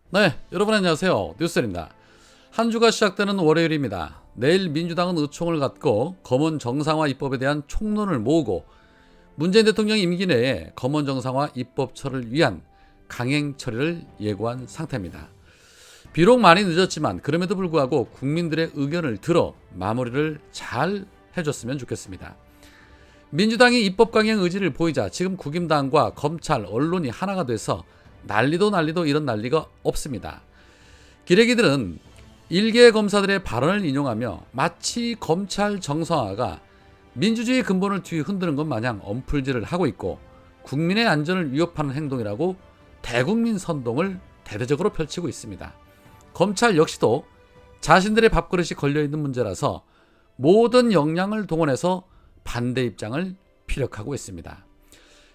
네, 여러분 안녕하세요. 뉴스입니다. 한 주가 시작되는 월요일입니다. 내일 민주당은 의총을 갖고 검언 정상화 입법에 대한 총론을 모으고 문재인 대통령 임기 내에 검언 정상화 입법 처리를 위한 강행 처리를 예고한 상태입니다. 비록 많이 늦었지만 그럼에도 불구하고 국민들의 의견을 들어 마무리를 잘 해줬으면 좋겠습니다. 민주당이 입법 강행 의지를 보이자 지금 국임당과 검찰, 언론이 하나가 돼서 난리도 이런 난리가 없습니다. 기레기들은 일개 검사들의 발언을 인용하며 마치 검찰 정상화가 민주주의 근본을 뒤 흔드는 것 마냥 엄풀질을 하고 있고 국민의 안전을 위협하는 행동이라고 대국민 선동을 대대적으로 펼치고 있습니다. 검찰 역시도 자신들의 밥그릇이 걸려있는 문제라서 모든 역량을 동원해서 반대 입장을 피력하고 있습니다.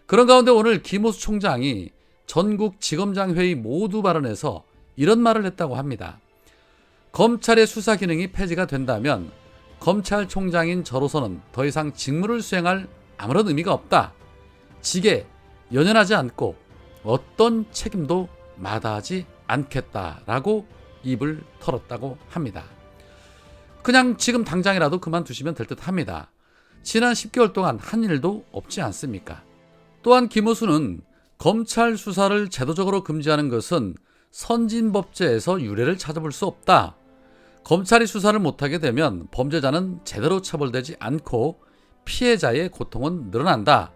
그런 가운데 오늘 김호수 총장이 전국 지검장 회의 모두 발언에서 이런 말을 했다고 합니다. 검찰의 수사 기능이 폐지가 된다면 검찰총장인 저로서는 더 이상 직무를 수행할 아무런 의미가 없다. 직에 연연하지 않고 어떤 책임도 마다하지 않겠다라고 입을 털었다고 합니다. 그냥 지금 당장이라도 그만두시면 될 듯 합니다. 지난 10개월 동안 한 일도 없지 않습니까? 또한 김호수는 검찰 수사를 제도적으로 금지하는 것은 선진법제에서 유례를 찾아볼 수 없다. 검찰이 수사를 못하게 되면 범죄자는 제대로 처벌되지 않고 피해자의 고통은 늘어난다.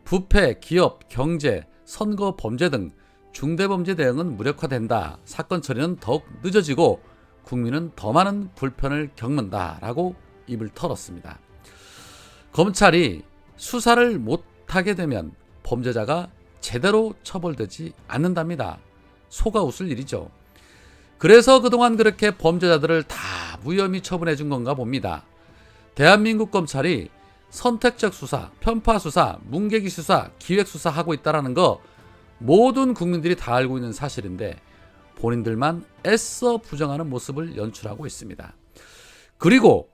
부패, 기업, 경제, 선거 범죄 등 중대범죄 대응은 무력화된다. 사건 처리는 더욱 늦어지고 국민은 더 많은 불편을 겪는다라고 입을 털었습니다. 검찰이 수사를 못하게 되면 범죄자가 제대로 처벌되지 않는답니다. 속아 웃을 일이죠. 그래서 그동안 그렇게 범죄자들을 다 무혐의 처분해 준 건가 봅니다. 대한민국 검찰이 선택적 수사, 편파 수사, 문계기 수사, 기획 수사하고 있다는 거 모든 국민들이 다 알고 있는 사실인데 본인들만 애써 부정하는 모습을 연출하고 있습니다. 그리고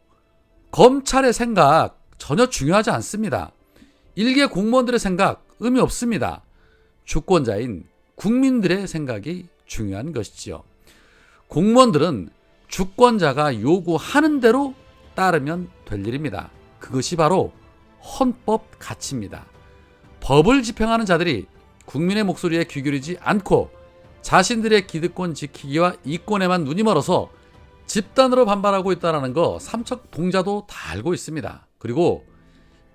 검찰의 생각 전혀 중요하지 않습니다. 일개 공무원들의 생각 의미 없습니다. 주권자인 국민들의 생각이 중요한 것이지요. 공무원들은 주권자가 요구하는 대로 따르면 될 일입니다. 그것이 바로 헌법 가치입니다. 법을 집행하는 자들이 국민의 목소리에 귀 기울이지 않고 자신들의 기득권 지키기와 이권에만 눈이 멀어서 집단으로 반발하고 있다는 거 삼척 동자도 다 알고 있습니다. 그리고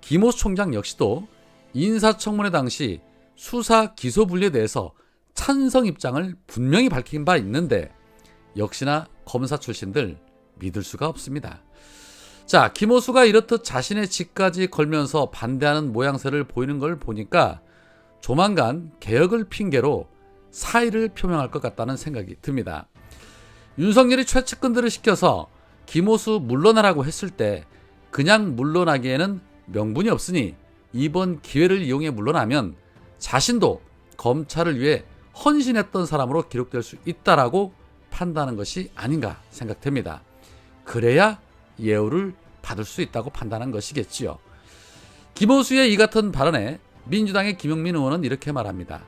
김호수 총장 역시도 인사청문회 당시 수사 기소 분리에 대해서 찬성 입장을 분명히 밝힌 바 있는데 역시나 검사 출신들 믿을 수가 없습니다. 자, 김호수가 이렇듯 자신의 직까지 걸면서 반대하는 모양새를 보이는 걸 보니까 조만간 개혁을 핑계로 사의를 표명할 것 같다는 생각이 듭니다. 윤석열이 최측근들을 시켜서 김호수 물러나라고 했을 때 그냥 물러나기에는 명분이 없으니 이번 기회를 이용해 물러나면 자신도 검찰을 위해 헌신했던 사람으로 기록될 수 있다라고 판단하는 것이 아닌가 생각됩니다. 그래야 예우를 받을 수 있다고 판단한 것이겠지요. 김호수의 이 같은 발언에 민주당의 김용민 의원은 이렇게 말합니다.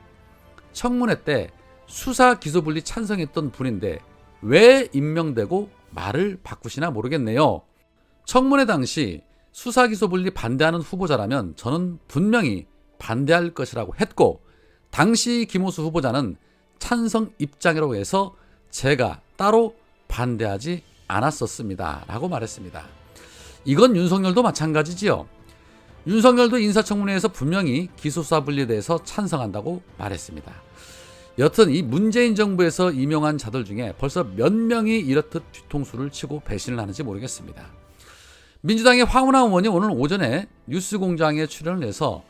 청문회 때 수사 기소 분리 찬성했던 분인데 왜 임명되고 말을 바꾸시나 모르겠네요. 청문회 당시 수사 기소 분리 반대하는 후보자라면 저는 분명히 반대할 것이라고 했고 당시 김호수 후보자는 찬성 입장이라고 해서 제가 따로 반대하지 않았었습니다. 라고 말했습니다. 이건 윤석열도 마찬가지지요. 윤석열도 인사청문회에서 분명히 기소수사 분리에 대해서 찬성한다고 말했습니다. 여튼 이 문재인 정부에서 임명한 자들 중에 벌써 몇 명이 이렇듯 뒤통수를 치고 배신을 하는지 모르겠습니다. 민주당의 황운하 의원이 오늘 오전에 뉴스공장에 출연을 해서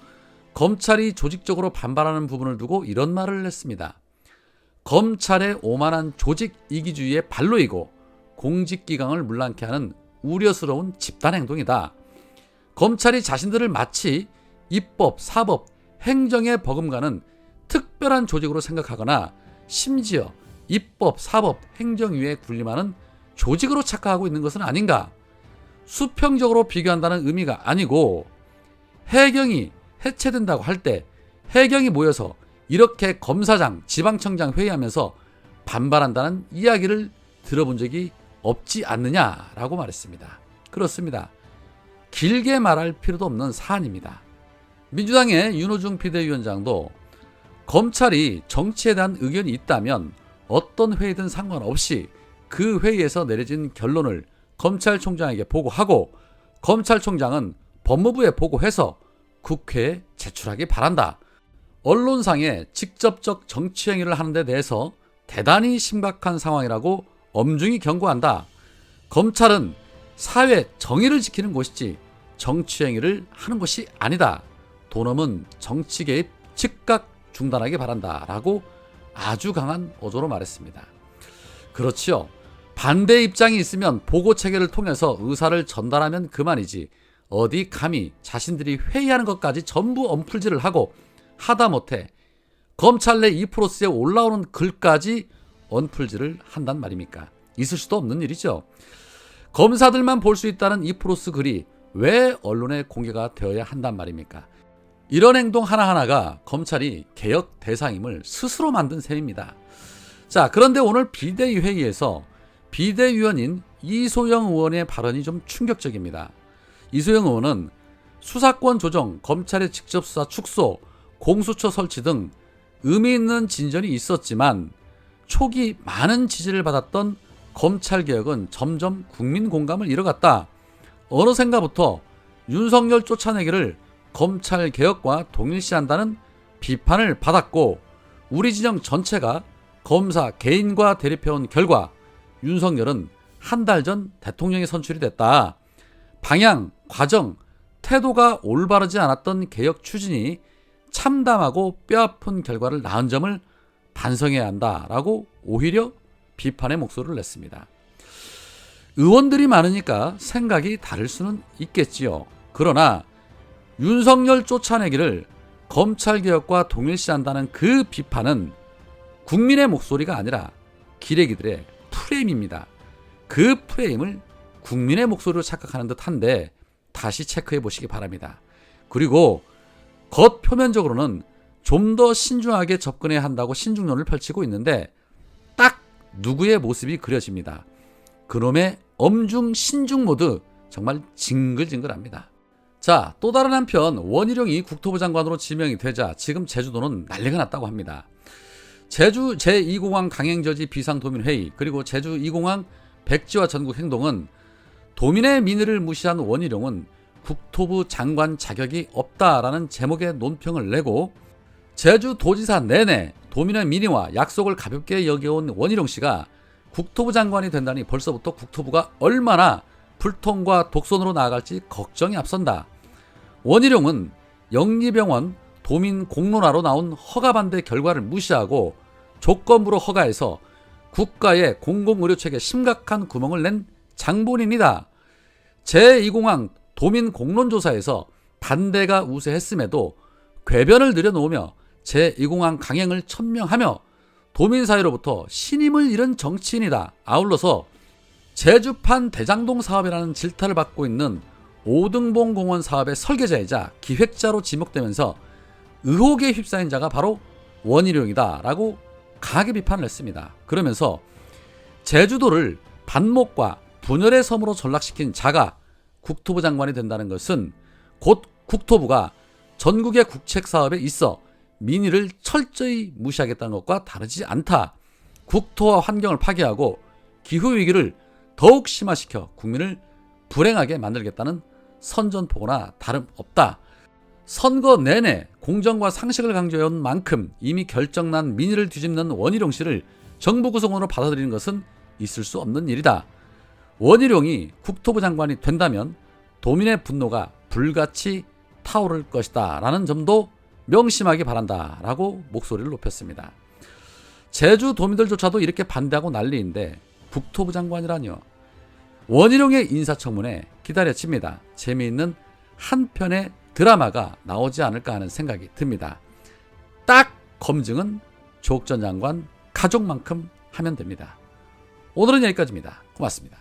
검찰이 조직적으로 반발하는 부분을 두고 이런 말을 했습니다. 검찰의 오만한 조직 이기주의의 발로이고 공직기강을 문란케 하는 우려스러운 집단행동이다. 검찰이 자신들을 마치 입법, 사법, 행정의 버금가는 특별한 조직으로 생각하거나 심지어 입법, 사법, 행정위에 군림하는 조직으로 착각하고 있는 것은 아닌가. 수평적으로 비교한다는 의미가 아니고 해경이 해체된다고 할 때 해경이 모여서 이렇게 검사장, 지방청장 회의하면서 반발한다는 이야기를 들어본 적이 없지 않느냐라고 말했습니다. 그렇습니다. 길게 말할 필요도 없는 사안입니다. 민주당의 윤호중 비대위원장도 검찰이 정치에 대한 의견이 있다면 어떤 회의든 상관없이 그 회의에서 내려진 결론을 검찰총장에게 보고하고 검찰총장은 법무부에 보고해서 국회에 제출하기 바란다. 언론상의 직접적 정치 행위를 하는 데 대해서 대단히 심각한 상황이라고 엄중히 경고한다. 검찰은 사회 정의를 지키는 곳이지 정치 행위를 하는 곳이 아니다. 도넘은 정치 개입 즉각 중단하기 바란다. 라고 아주 강한 어조로 말했습니다. 그렇지요. 반대 입장이 있으면 보고 체계를 통해서 의사를 전달하면 그만이지 어디 감히 자신들이 회의하는 것까지 전부 언풀질을 하고 하다못해 검찰 내 이프로스에 올라오는 글까지 언풀질을 한단 말입니까? 있을 수도 없는 일이죠. 검사들만 볼 수 있다는 이프로스 글이 왜 언론에 공개가 되어야 한단 말입니까? 이런 행동 하나하나가 검찰이 개혁 대상임을 스스로 만든 셈입니다. 자, 그런데 오늘 비대위 회의에서 비대위원인 이소영 의원의 발언이 좀 충격적입니다. 이소영 의원은 수사권 조정, 검찰의 직접 수사 축소, 공수처 설치 등 의미 있는 진전이 있었지만 초기 많은 지지를 받았던 검찰개혁은 점점 국민 공감을 잃어갔다. 어느샌가부터 윤석열 쫓아내기를 검찰개혁과 동일시한다는 비판을 받았고 우리 진영 전체가 검사 개인과 대립해온 결과 윤석열은 한 달 전 대통령이 선출이 됐다. 방향, 과정, 태도가 올바르지 않았던 개혁 추진이 참담하고 뼈아픈 결과를 낳은 점을 반성해야 한다라고 오히려 비판의 목소리를 냈습니다. 의원들이 많으니까 생각이 다를 수는 있겠지요. 그러나 윤석열 쫓아내기를 검찰개혁과 동일시한다는 그 비판은 국민의 목소리가 아니라 기레기들의 프레임입니다. 그 프레임을 국민의 목소리로 착각하는 듯한데 다시 체크해 보시기 바랍니다. 그리고 겉표면적으로는 좀 더 신중하게 접근해야 한다고 신중론을 펼치고 있는데 딱 누구의 모습이 그려집니다. 그놈의 엄중 신중 모드 정말 징글징글합니다. 자, 또 다른 한편 원희룡이 국토부 장관으로 지명이 되자 지금 제주도는 난리가 났다고 합니다. 제주 제2공항 강행저지 비상도민회의 그리고 제주 2공항 백지화 전국 행동은 도민의 민의를 무시한 원희룡은 국토부 장관 자격이 없다라는 제목의 논평을 내고 제주도지사 내내 도민의 민의와 약속을 가볍게 여겨온 원희룡 씨가 국토부 장관이 된다니 벌써부터 국토부가 얼마나 불통과 독선으로 나아갈지 걱정이 앞선다. 원희룡은 영리병원 도민 공론화로 나온 허가 반대 결과를 무시하고 조건부로 허가해서 국가의 공공의료체계에 심각한 구멍을 낸 장본인이다. 제2공항 도민 공론조사에서 반대가 우세했음에도 궤변을 들여놓으며 제2공항 강행을 천명하며 도민사회로부터 신임을 잃은 정치인이다. 아울러서 제주판 대장동 사업이라는 질타를 받고 있는 오등봉 공원 사업의 설계자이자 기획자로 지목되면서 의혹에 휩싸인 자가 바로 원희룡이다 라고 강하게 비판을 했습니다. 그러면서 제주도를 반목과 분열의 섬으로 전락시킨 자가 국토부 장관이 된다는 것은 곧 국토부가 전국의 국책사업에 있어 민의를 철저히 무시하겠다는 것과 다르지 않다. 국토와 환경을 파괴하고 기후위기를 더욱 심화시켜 국민을 불행하게 만들겠다는 선전포고나 다름없다. 선거 내내 공정과 상식을 강조해온 만큼 이미 결정난 민의를 뒤집는 원희룡 씨를 정부 구성원으로 받아들이는 것은 있을 수 없는 일이다. 원희룡이 국토부 장관이 된다면 도민의 분노가 불같이 타오를 것이다 라는 점도 명심하기 바란다 라고 목소리를 높였습니다. 제주 도민들조차도 이렇게 반대하고 난리인데 국토부 장관이라뇨. 원희룡의 인사청문회 기다려집니다. 재미있는 한 편의 드라마가 나오지 않을까 하는 생각이 듭니다. 딱 검증은 조국 전 장관 가족만큼 하면 됩니다. 오늘은 여기까지입니다. 고맙습니다.